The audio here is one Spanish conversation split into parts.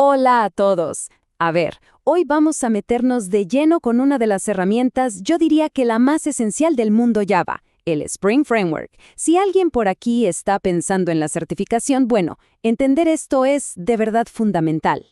Hola a todos. A ver, hoy vamos a meternos de lleno con una de las herramientas, yo diría que la más esencial del mundo Java, el Spring Framework. Si alguien por aquí está pensando en la certificación, bueno, entender esto es de verdad fundamental.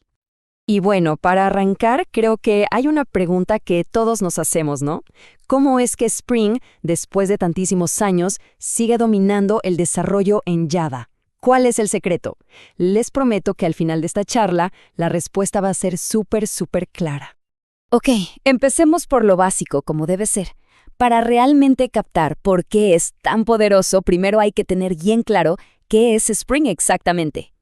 Y bueno, para arrancar, creo que hay una pregunta que todos nos hacemos, ¿no? ¿Cómo es que Spring, después de tantísimos años, sigue dominando el desarrollo en Java? ¿Cuál es el secreto? Les prometo que al final de esta charla, la respuesta va a ser súper clara. Ok, empecemos por lo básico, como debe ser. Para realmente captar por qué es tan poderoso, primero hay que tener bien claro qué es Spring exactamente.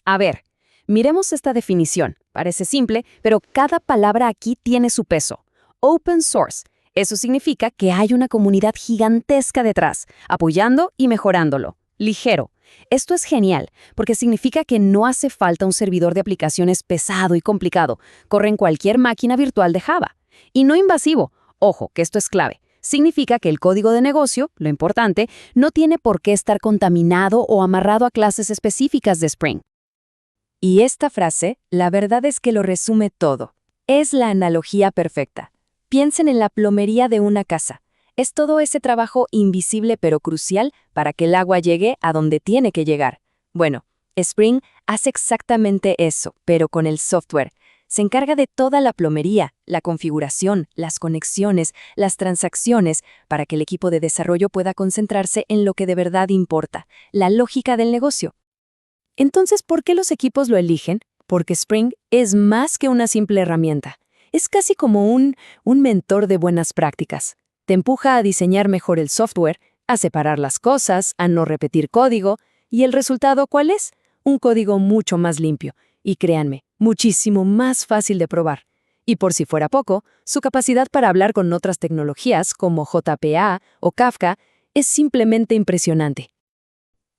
A ver, miremos esta definición. Parece simple, pero cada palabra aquí tiene su peso. Open source. Eso significa que hay una comunidad gigantesca detrás, apoyando y mejorándolo. Ligero. Esto es genial, porque significa que no hace falta un servidor de aplicaciones pesado y complicado. Corre en cualquier máquina virtual de Java. Y no invasivo. Ojo, que esto es clave. Significa que el código de negocio, lo importante, no tiene por qué estar contaminado o amarrado a clases específicas de Spring. Y esta frase, la verdad es que lo resume todo. Es la analogía perfecta. Piensen en la plomería de una casa. Es todo ese trabajo invisible pero crucial para que el agua llegue a donde tiene que llegar. Bueno, Spring hace exactamente eso, pero con el software. Se encarga de toda la plomería, la configuración, las conexiones, las transacciones, para que el equipo de desarrollo pueda concentrarse en lo que de verdad importa, la lógica del negocio. Entonces, ¿por qué los equipos lo eligen? Porque Spring es más que una simple herramienta. Es casi como un mentor de buenas prácticas. Te empuja a diseñar mejor el software, a separar las cosas, a no repetir código, y el resultado, ¿cuál es? Un código mucho más limpio, y créanme, muchísimo más fácil de probar. Y por si fuera poco, su capacidad para hablar con otras tecnologías como JPA o Kafka es simplemente impresionante.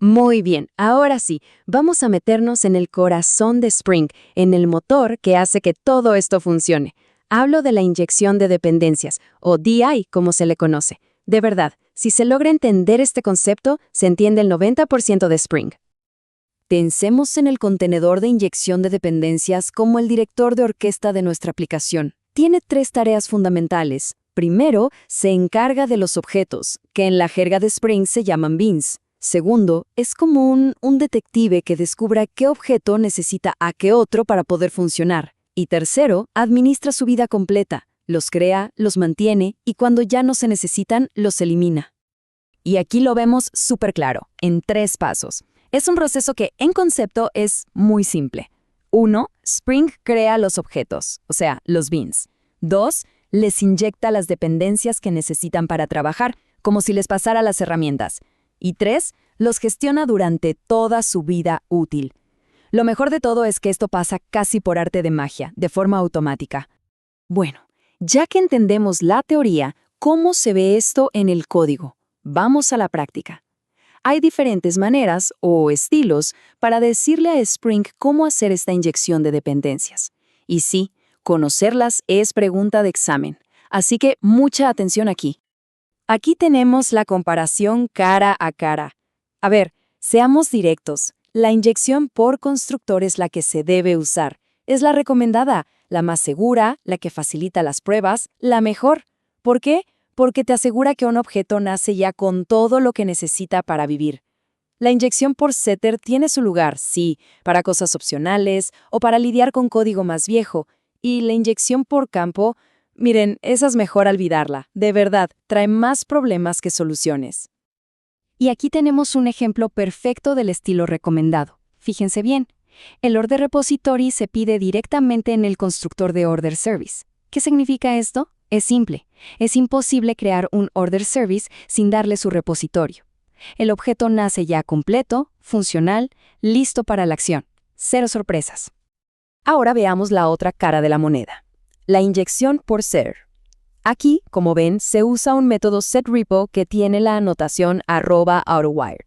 Muy bien, ahora sí, vamos a meternos en el corazón de Spring, en el motor que hace que todo esto funcione. Hablo de la inyección de dependencias, o DI, como se le conoce. De verdad, si se logra entender este concepto, se entiende el 90% de Spring. Pensemos en el contenedor de inyección de dependencias como el director de orquesta de nuestra aplicación. Tiene 3 tareas fundamentales. Primero, se encarga de los objetos, que en la jerga de Spring se llaman beans. Segundo, es como un detective que descubra qué objeto necesita a qué otro para poder funcionar. Y tercero, administra su vida completa, los crea, los mantiene y cuando ya no se necesitan, los elimina. Y aquí lo vemos súper claro, en 3 pasos. Es un proceso que en concepto es muy simple. 1. Spring crea los objetos, o sea, los beans. 2. Les inyecta las dependencias que necesitan para trabajar, como si les pasara las herramientas. Y 3. Los gestiona durante toda su vida útil. Lo mejor de todo es que esto pasa casi por arte de magia, de forma automática. Bueno, ya que entendemos la teoría, ¿cómo se ve esto en el código? Vamos a la práctica. Hay diferentes maneras o estilos para decirle a Spring cómo hacer esta inyección de dependencias. Y sí, conocerlas es pregunta de examen, así que mucha atención aquí. Aquí tenemos la comparación cara a cara. A ver, seamos directos. La inyección por constructor es la que se debe usar. Es la recomendada, la más segura, la que facilita las pruebas, la mejor. ¿Por qué? Porque te asegura que un objeto nace ya con todo lo que necesita para vivir. La inyección por setter tiene su lugar, sí, para cosas opcionales o para lidiar con código más viejo. Y la inyección por campo, miren, esa es mejor olvidarla. De verdad, trae más problemas que soluciones. Y aquí tenemos un ejemplo perfecto del estilo recomendado. Fíjense bien, el order repository se pide directamente en el constructor de order service. ¿Qué significa esto? Es simple. Es imposible crear un order service sin darle su repositorio. El objeto nace ya completo, funcional, listo para la acción. Cero sorpresas. Ahora veamos la otra cara de la moneda. La inyección por setter. Aquí, como ven, se usa un método setRepo que tiene la anotación @autowired.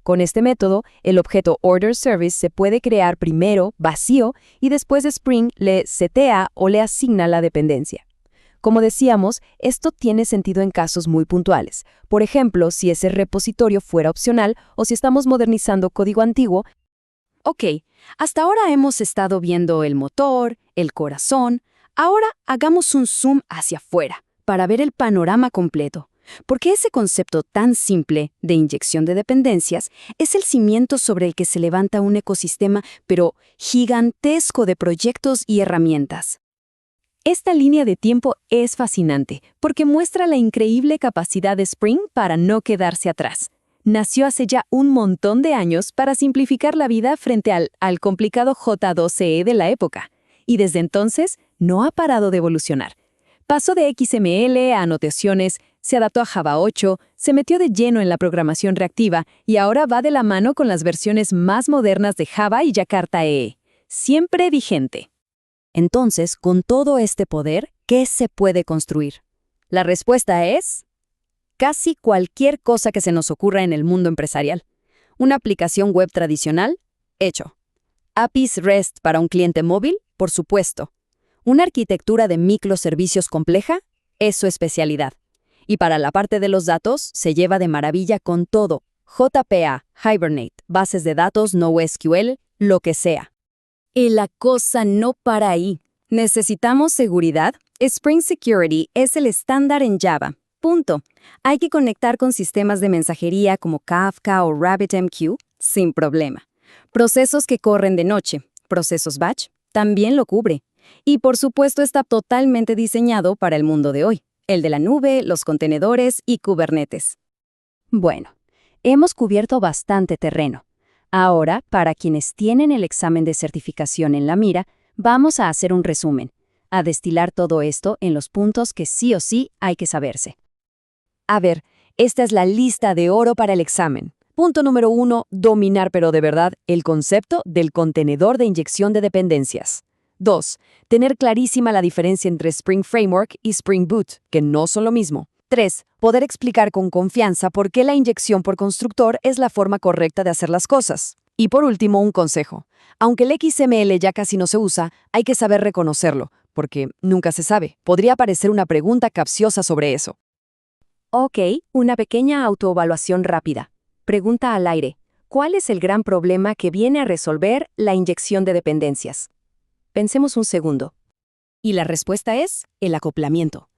Con este método, el objeto orderService se puede crear primero vacío y después Spring le setea o le asigna la dependencia. Como decíamos, esto tiene sentido en casos muy puntuales. Por ejemplo, si ese repositorio fuera opcional o si estamos modernizando código antiguo. Ok, hasta ahora hemos estado viendo el motor, el corazón. Ahora hagamos un zoom hacia afuera para ver el panorama completo. Porque ese concepto tan simple de inyección de dependencias es el cimiento sobre el que se levanta un ecosistema, pero gigantesco de proyectos y herramientas. Esta línea de tiempo es fascinante porque muestra la increíble capacidad de Spring para no quedarse atrás. Nació hace ya un montón de años para simplificar la vida frente al complicado J2EE de la época, y desde entonces no ha parado de evolucionar. Pasó de XML a notaciones, se adaptó a Java 8, se metió de lleno en la programación reactiva y ahora va de la mano con las versiones más modernas de Java y Jakarta EE. Siempre vigente. Entonces, con todo este poder, ¿qué se puede construir? La respuesta es casi cualquier cosa que se nos ocurra en el mundo empresarial. Una aplicación web tradicional, hecho. APIs REST para un cliente móvil, por supuesto. Una arquitectura de microservicios compleja, es su especialidad. Y para la parte de los datos, se lleva de maravilla con todo. JPA, Hibernate, bases de datos, NoSQL, lo que sea. Y la cosa no para ahí. ¿Necesitamos seguridad? Spring Security es el estándar en Java. Punto. Hay que conectar con sistemas de mensajería como Kafka o RabbitMQ sin problema. Procesos que corren de noche, procesos batch, también lo cubre. Y por supuesto está totalmente diseñado para el mundo de hoy, el de la nube, los contenedores y Kubernetes. Bueno, hemos cubierto bastante terreno. Ahora, para quienes tienen el examen de certificación en la mira, vamos a hacer un resumen, a destilar todo esto en los puntos que sí o sí hay que saberse. A ver, esta es la lista de oro para el examen. Punto número 1, dominar pero de verdad el concepto del contenedor de inyección de dependencias. 2, tener clarísima la diferencia entre Spring Framework y Spring Boot, que no son lo mismo. 3, poder explicar con confianza por qué la inyección por constructor es la forma correcta de hacer las cosas. Y por último, un consejo. Aunque el XML ya casi no se usa, hay que saber reconocerlo, porque nunca se sabe. Podría aparecer una pregunta capciosa sobre eso. Ok, una pequeña autoevaluación rápida. Pregunta al aire. ¿Cuál es el gran problema que viene a resolver la inyección de dependencias? Pensemos un segundo. Y la respuesta es el acoplamiento.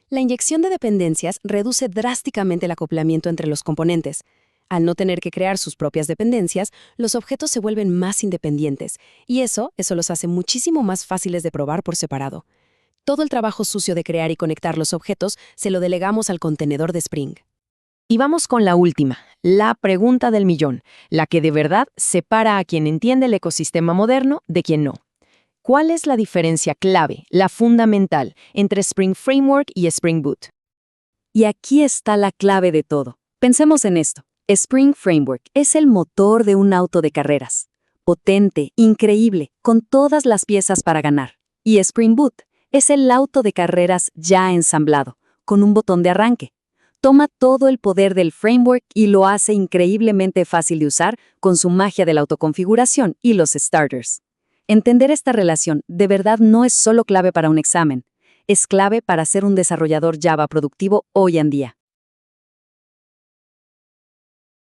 La inyección de dependencias reduce drásticamente el acoplamiento entre los componentes. Al no tener que crear sus propias dependencias, los objetos se vuelven más independientes, y eso los hace muchísimo más fáciles de probar por separado. Todo el trabajo sucio de crear y conectar los objetos se lo delegamos al contenedor de Spring. Y vamos con la última, la pregunta del millón, la que de verdad separa a quien entiende el ecosistema moderno de quien no. ¿Cuál es la diferencia clave, la fundamental, entre Spring Framework y Spring Boot? Y aquí está la clave de todo. Pensemos en esto. Spring Framework es el motor de un auto de carreras. Potente, increíble, con todas las piezas para ganar. Y Spring Boot es el auto de carreras ya ensamblado, con un botón de arranque. Toma todo el poder del framework y lo hace increíblemente fácil de usar con su magia de la autoconfiguración y los starters. Entender esta relación de verdad no es solo clave para un examen, es clave para ser un desarrollador Java productivo hoy en día.